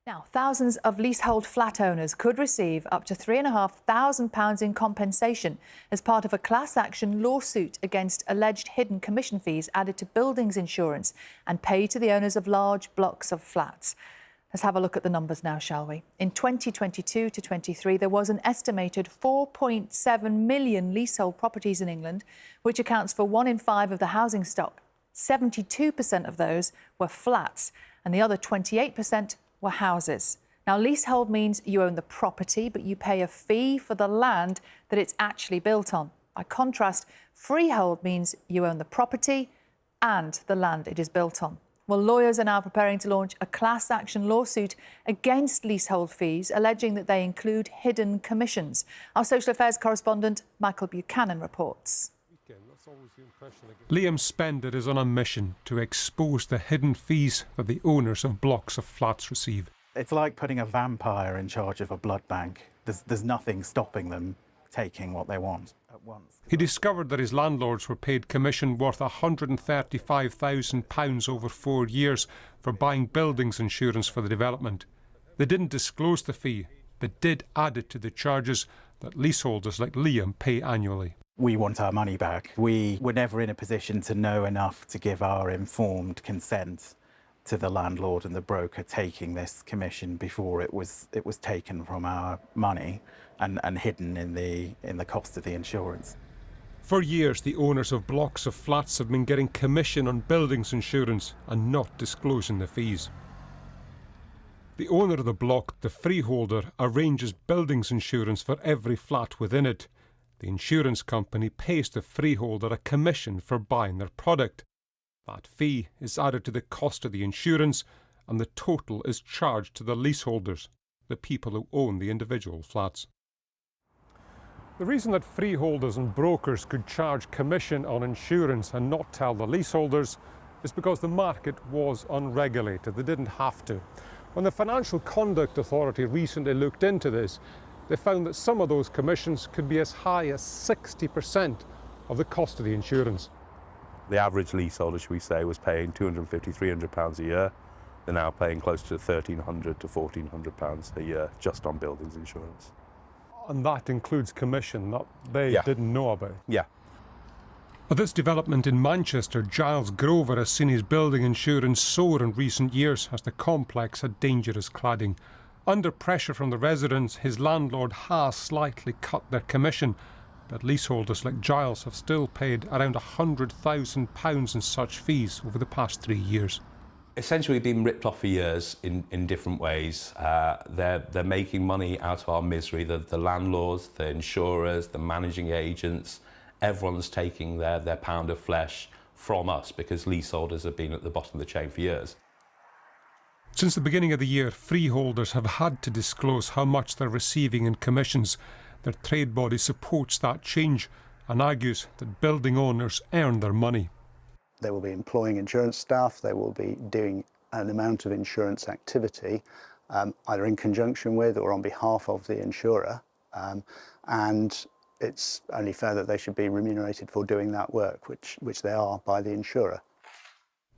Now, thousands of leasehold flat owners could receive up to £3,500 in compensation as part of a class action lawsuit against alleged hidden commission fees added to buildings insurance and paid to the owners of large blocks of flats. Let's have a look at the numbers now, shall we? In 2022 to 23, there was an estimated 4.7 million leasehold properties in England, which accounts for 1 in 5 of the housing stock. 72% of those were flats and the other 28% were houses. Now, leasehold means you own the property, but you pay a fee for the land that it's actually built on. By contrast, freehold means you own the property and the land it is built on. Well, lawyers are now preparing to launch a class action lawsuit against leasehold fees, alleging that they include hidden commissions. Our social affairs correspondent, Michael Buchanan, reports. Liam Spender is on a mission to expose the hidden fees that the owners of blocks of flats receive. It's like putting a vampire in charge of a blood bank. There's nothing stopping them taking what they want at once. He discovered that his landlords were paid commission worth £135,000 over 4 years for buying buildings insurance for the development. They didn't disclose the fee, but did add it to the charges that leaseholders like Liam pay annually. We want our money back. We were never in a position to know enough to give our informed consent to the landlord and the broker taking this commission before it was taken from our money and hidden in the cost of the insurance. For years, the owners of blocks of flats have been getting commission on buildings insurance and not disclosing the fees. The owner of the block, the freeholder, arranges buildings insurance for every flat within it. The insurance company pays the freeholder a commission for buying their product. That fee is added to the cost of the insurance, and the total is charged to the leaseholders, the people who own the individual flats. The reason that freeholders and brokers could charge commission on insurance and not tell the leaseholders is because the market was unregulated. They didn't have to. When the Financial Conduct Authority recently looked into this, they found that some of those commissions could be as high as 60% of the cost of the insurance. The average leaseholder, should we say, was paying £250, £300 a year. They're now paying close to £1,300 to £1,400 a year just on buildings insurance. And that includes commission that they didn't know about. Yeah. At this development in Manchester, Giles Grover has seen his building insurance soar in recent years as the complex had dangerous cladding. Under pressure from the residents, his landlord has slightly cut their commission, but leaseholders like Giles have still paid around £100,000 in such fees over the past 3 years. Essentially been ripped off for years in different ways. They're making money out of our misery. The landlords, the insurers, the managing agents, everyone's taking their pound of flesh from us because leaseholders have been at the bottom of the chain for years. Since the beginning of the year, freeholders have had to disclose how much they're receiving in commissions. Their trade body supports that change and argues that building owners earn their money. They will be employing insurance staff, they will be doing an amount of insurance activity, either in conjunction with or on behalf of the insurer, and it's only fair that they should be remunerated for doing that work, which they are by the insurer.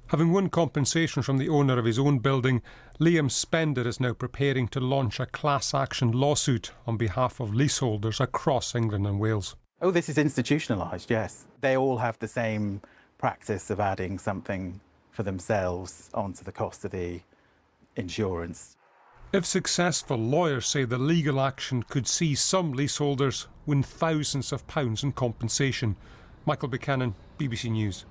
Having won compensation from the owner of his own building, Liam Spender is now preparing to launch a class action lawsuit on behalf of leaseholders across England and Wales. Oh, this is institutionalised, yes. They all have the same practice of adding something for themselves onto the cost of the insurance. If successful, lawyers say the legal action could see some leaseholders win thousands of pounds in compensation. Michael Buchanan, BBC News.